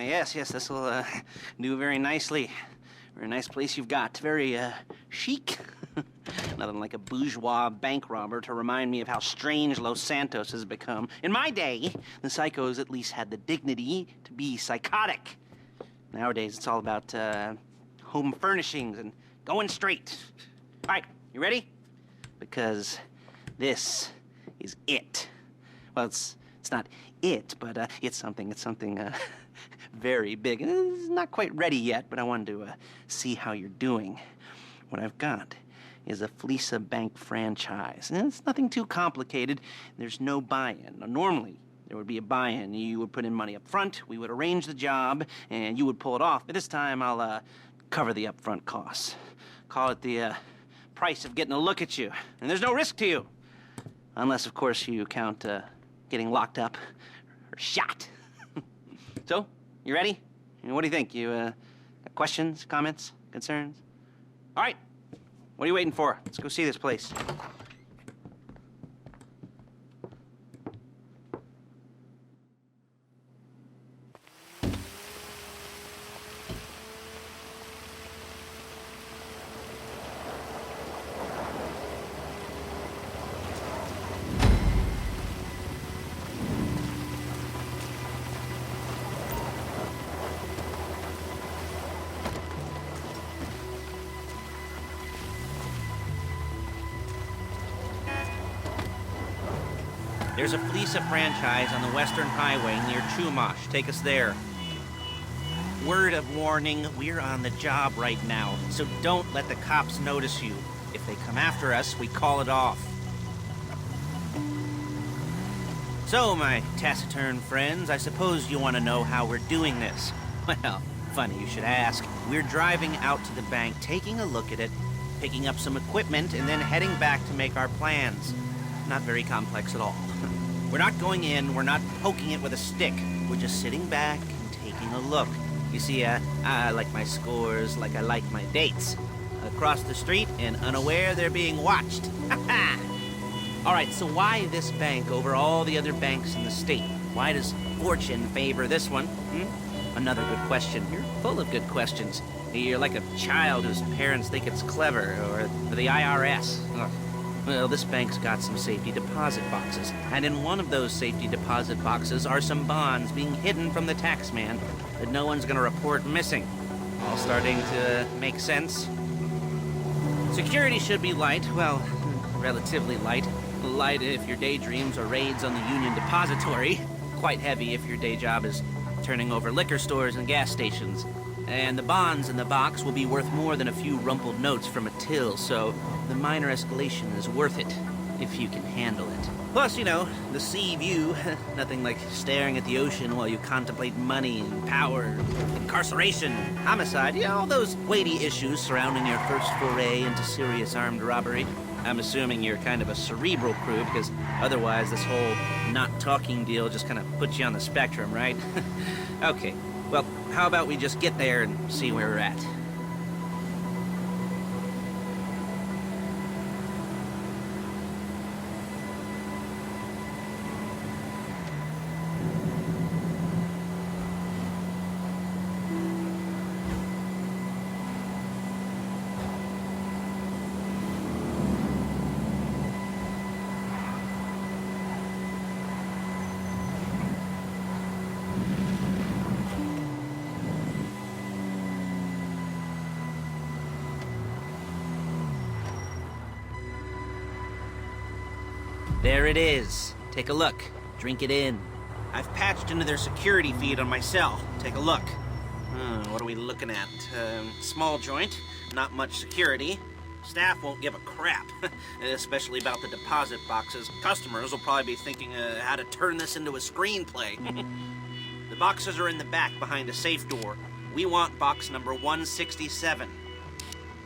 yes, this'll do very nicely. Very nice place you've got. Very chic. Nothing like a bourgeois bank robber to remind me of how strange Los Santos has become. In my day, the psychos at least had the dignity to be psychotic. Nowadays, it's all about home furnishings and going straight. All right, you ready? Because this is it. Well, it's not it, but it's something very big. It's not quite ready yet, but I wanted to see how you're doing. What I've got is a Fleeca Bank franchise. And it's nothing too complicated. There's no buy-in. Now, normally, there would be a buy-in. You would put in money up front, we would arrange the job, and you would pull it off. But this time, I'll cover the upfront costs. Call it the price of getting a look at you. And there's no risk to you. Unless, of course, you count getting locked up or shot. So, you ready? What do you think? You got questions, comments, concerns? All right. What are you waiting for? Let's go see this place. There's a Fleeca franchise on the Western Highway near Chuâ. Take us there. Word of warning, we're on the job right now, so don't let the cops notice you. If they come after us, we call it off. So, my taciturn friends, I suppose you want to know how we're doing this. Well, funny you should ask. We're driving out to the bank, taking a look at it, picking up some equipment, and then heading back to make our plans. Not very complex at all. We're not going in, we're not poking it with a stick. We're just sitting back and taking a look. You see, I like my scores like I like my dates. Across the street and unaware they're being watched. All right, so why this bank over all the other banks in the state? Why does fortune favor this one? Another good question. You're full of good questions. You're like a child whose parents think it's clever, or the IRS. Ugh. Well, this bank's got some safety deposit boxes, and in one of those safety deposit boxes are some bonds being hidden from the tax man that no one's gonna report missing. All starting to make sense. Security should be light, well, relatively light. Light if your daydreams are raids on the Union Depository. Quite heavy if your day job is turning over liquor stores and gas stations. And the bonds in the box will be worth more than a few rumpled notes from a till, so the minor escalation is worth it, if you can handle it. Plus, you know, the sea view, nothing like staring at the ocean while you contemplate money and power, incarceration, homicide, you know, all those weighty issues surrounding your first foray into serious armed robbery. I'm assuming you're kind of a cerebral crew, because otherwise this whole not talking deal just kind of puts you on the spectrum, right? Okay. Well, how about we just get there and see where we're at? There it is. Take a look. Drink it in. I've patched into their security feed on my cell. Take a look. What are we looking at? Small joint, not much security. Staff won't give a crap, especially about the deposit boxes. Customers will probably be thinking how to turn this into a screenplay. The boxes are in the back behind a safe door. We want box number 167.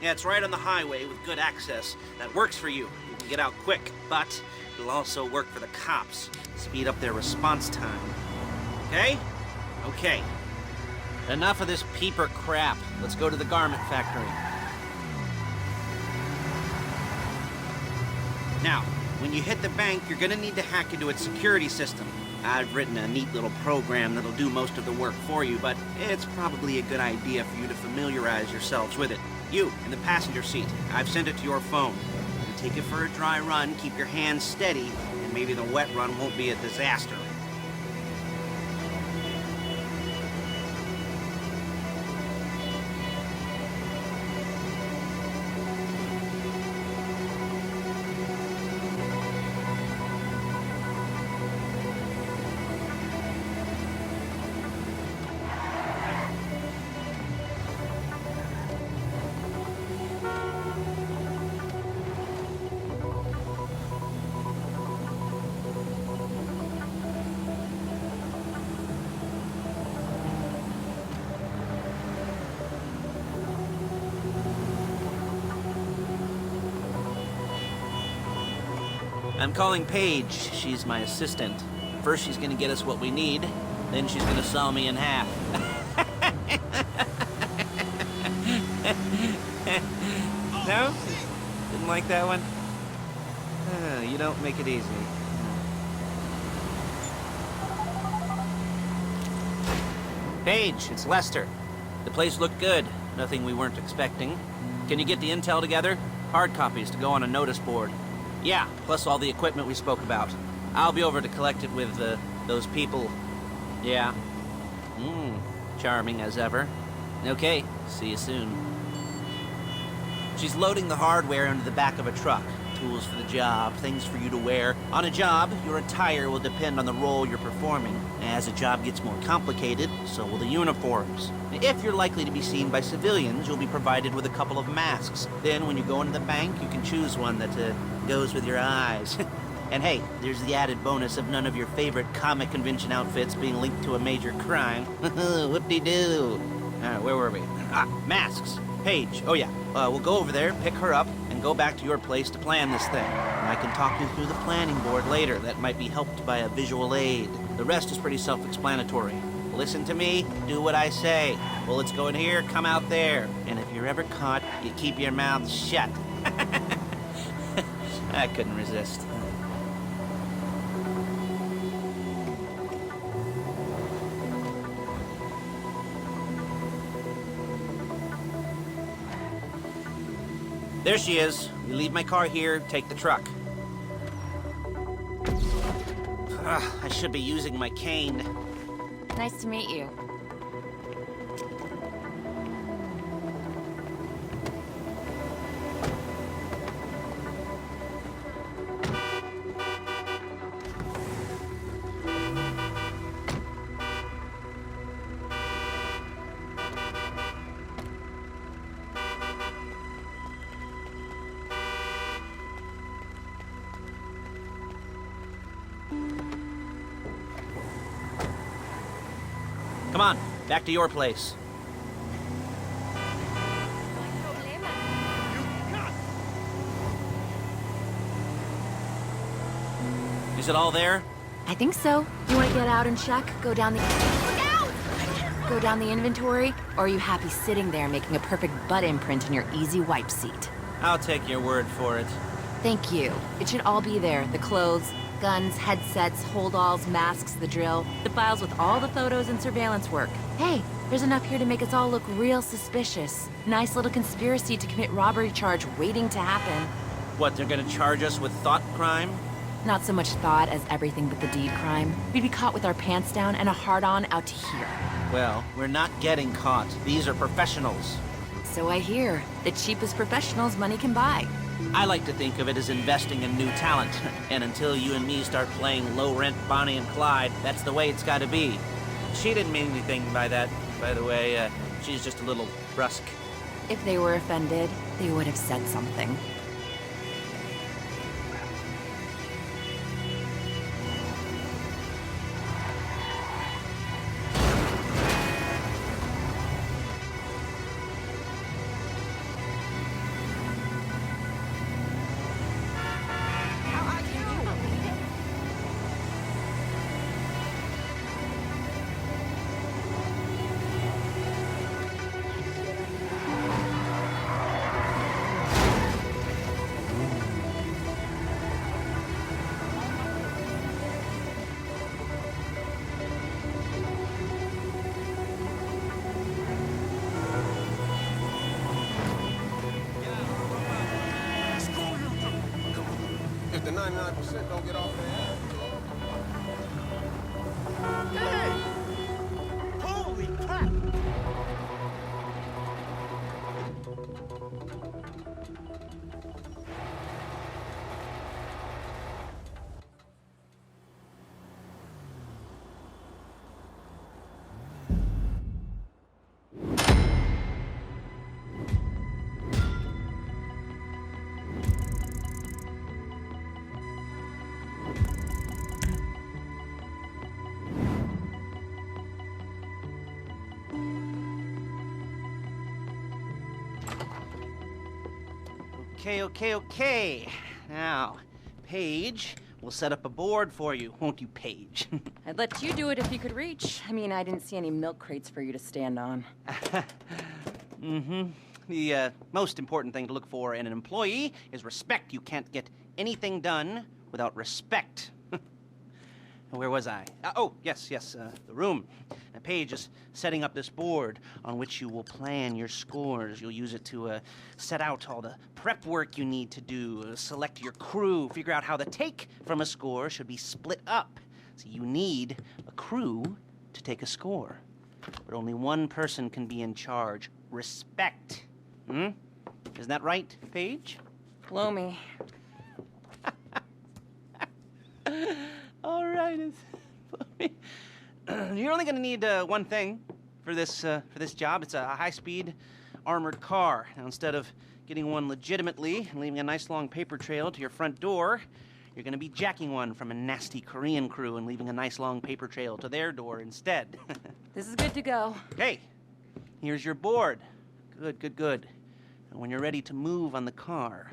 Yeah, it's right on the highway with good access. That works for you. You can get out quick, but it'll also work for the cops. Speed up their response time. Okay? Okay. Enough of this peeper crap. Let's go to the garment factory. Now, when you hit the bank, you're gonna need to hack into its security system. I've written a neat little program that'll do most of the work for you, but it's probably a good idea for you to familiarize yourselves with it. You, in the passenger seat, I've sent it to your phone. You take it for a dry run, keep your hands steady, and maybe the wet run won't be a disaster. I'm calling Paige. She's my assistant. First, she's gonna get us what we need. Then she's gonna saw me in half. No? Didn't like that one? You don't make it easy. Paige, it's Lester. The place looked good. Nothing we weren't expecting. Can you get the intel together? Hard copies to go on a notice board. Yeah, plus all the equipment we spoke about. I'll be over to collect it with, those people. Yeah. Charming as ever. Okay, see you soon. She's loading the hardware into the back of a truck. Tools for the job, things for you to wear. On a job, your attire will depend on the role you're performing. As the job gets more complicated, so will the uniforms. If you're likely to be seen by civilians, you'll be provided with a couple of masks. Then when you go into the bank, you can choose one that goes with your eyes. And hey, there's the added bonus of none of your favorite comic convention outfits being linked to a major crime. Whoop-de-doo. Where were we? Masks. Paige. Oh yeah, we'll go over there, pick her up, and go back to your place to plan this thing. And I can talk you through the planning board later. That might be helped by a visual aid. The rest is pretty self-explanatory. Listen to me, do what I say. Bullets go in here, come out there. And if you're ever caught, you keep your mouth shut. I couldn't resist. There she is. We leave my car here, take the truck. I should be using my cane. Nice to meet you. Come on, back to your place. Is it all there? I think so. You want to get out and check? Go down the... Go down the inventory? Or are you happy sitting there making a perfect butt imprint in your easy wipe seat? I'll take your word for it. Thank you. It should all be there. The clothes, guns, headsets, holdalls, masks, the drill. The files with all the photos and surveillance work. Hey, there's enough here to make us all look real suspicious. Nice little conspiracy to commit robbery charge waiting to happen. What, they're gonna charge us with thought crime? Not so much thought as everything but the deed crime. We'd be caught with our pants down and a hard-on out to here. Well, we're not getting caught. These are professionals. So I hear. The cheapest professionals money can buy. I like to think of it as investing in new talent. And until you and me start playing low-rent Bonnie and Clyde, that's the way it's gotta be. She didn't mean anything by that, by the way. She's just a little brusque. If they were offended, they would have said something. bet the 99% don't get off their ass. Hey! Holy crap! Okay. Now, Paige, we'll set up a board for you, won't you, Paige? I'd let you do it if you could reach. I mean, I didn't see any milk crates for you to stand on. The most important thing to look for in an employee is respect. You can't get anything done without respect. Where was I? Yes, the room. Now, Paige is setting up this board on which you will plan your scores. You'll use it to set out all the prep work you need to do, select your crew, figure out how the take from a score should be split up. So you need a crew to take a score. But only one person can be in charge. Respect. Isn't that right, Paige? Blow me. All right. You're only going to need one thing for this job. It's a high-speed armored car. Now, instead of getting one legitimately and leaving a nice long paper trail to your front door, you're going to be jacking one from a nasty Korean crew and leaving a nice long paper trail to their door instead. This is good to go. Okay, here's your board. Good. And when you're ready to move on the car,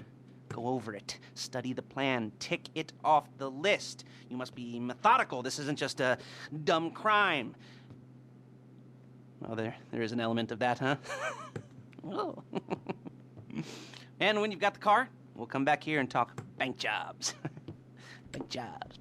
go over it, study the plan, tick it off the list. You must be methodical. This isn't just a dumb crime. Oh, there is an element of that, huh? Oh. And when you've got the car, we'll come back here and talk bank jobs. Bank jobs.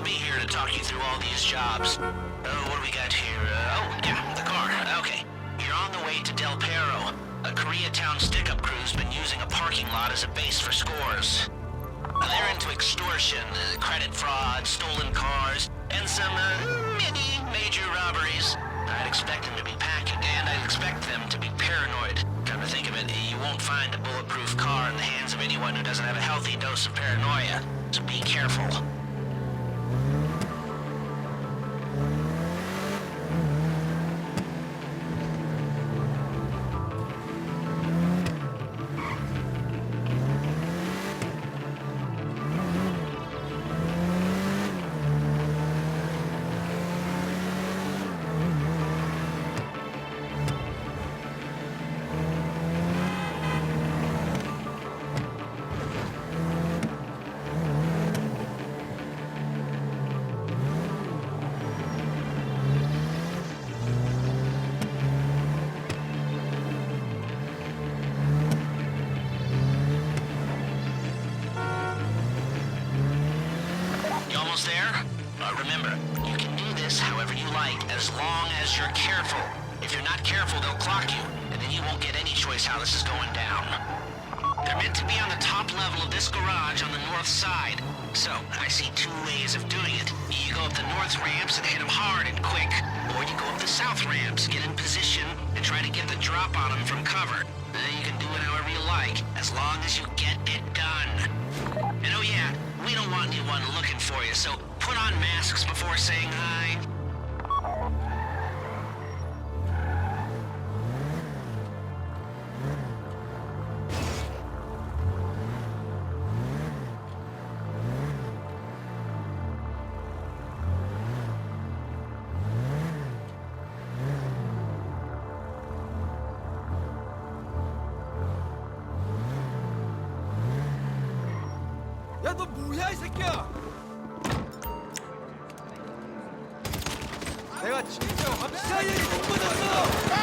I'll be here to talk you through all these jobs. Oh, what do we got here? Oh, yeah, the car. Okay. You're on the way to Del Perro. A Koreatown stick-up crew's been using a parking lot as a base for scores. They're into extortion, credit fraud, stolen cars, and some, major robberies. I'd expect them to be packing, and I'd expect them to be paranoid. Come to think of it, you won't find a bulletproof car in the hands of anyone who doesn't have a healthy dose of paranoia. So be careful. Almost there? Remember, you can do this however you like, as long as you're careful. If you're not careful, they'll clock you, and then you won't get any choice how this is going down. They're meant to be on the top level of this garage on the north side. So, I see two ways of doing it. You go up the north ramps and hit them hard and quick, or you go up the south ramps, get in position, and try to get the drop on them from cover. Then you can do it however you like, as long as you get it done. And oh yeah, we don't want anyone looking for you, so put on masks before saying hi. 야, 너 뭐야, 이 새끼야? 내가 진짜 확실하게 못 받았어!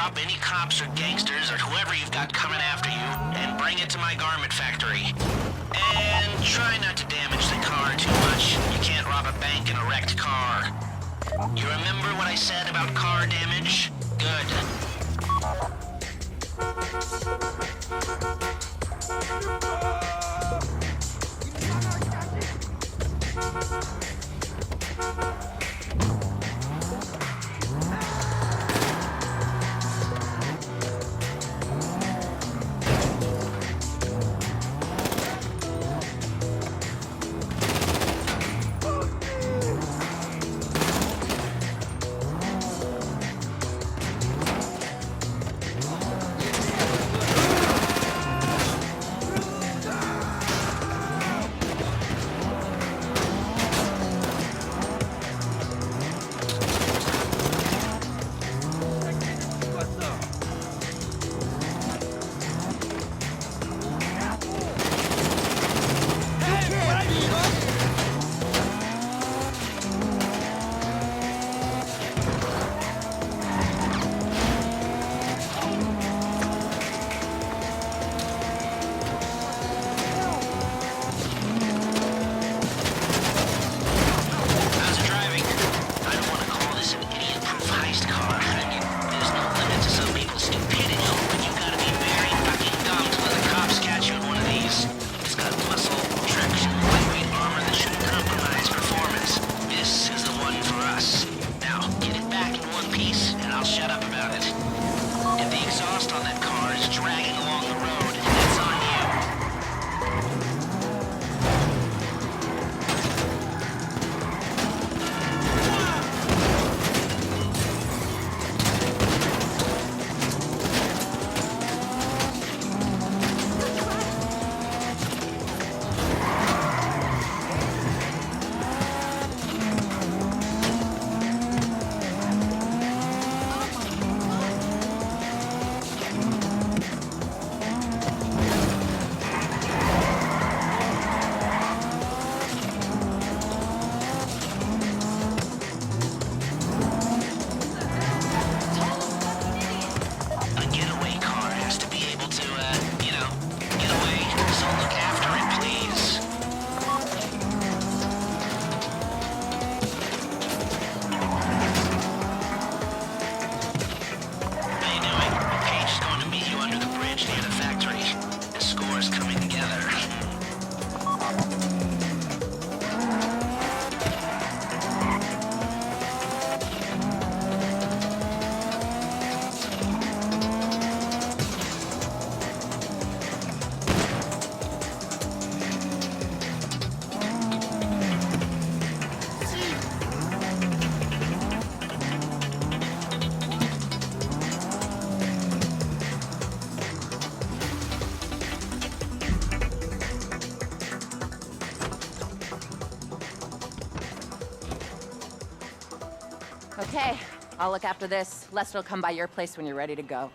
Drop any cops or gangsters or whoever you've got coming after you, and bring it to my garment factory. And try not to damage the car too much. You can't rob a bank in a wrecked car. You remember what I said about car damage? Good. Okay, I'll look after this. Lester will come by your place when you're ready to go.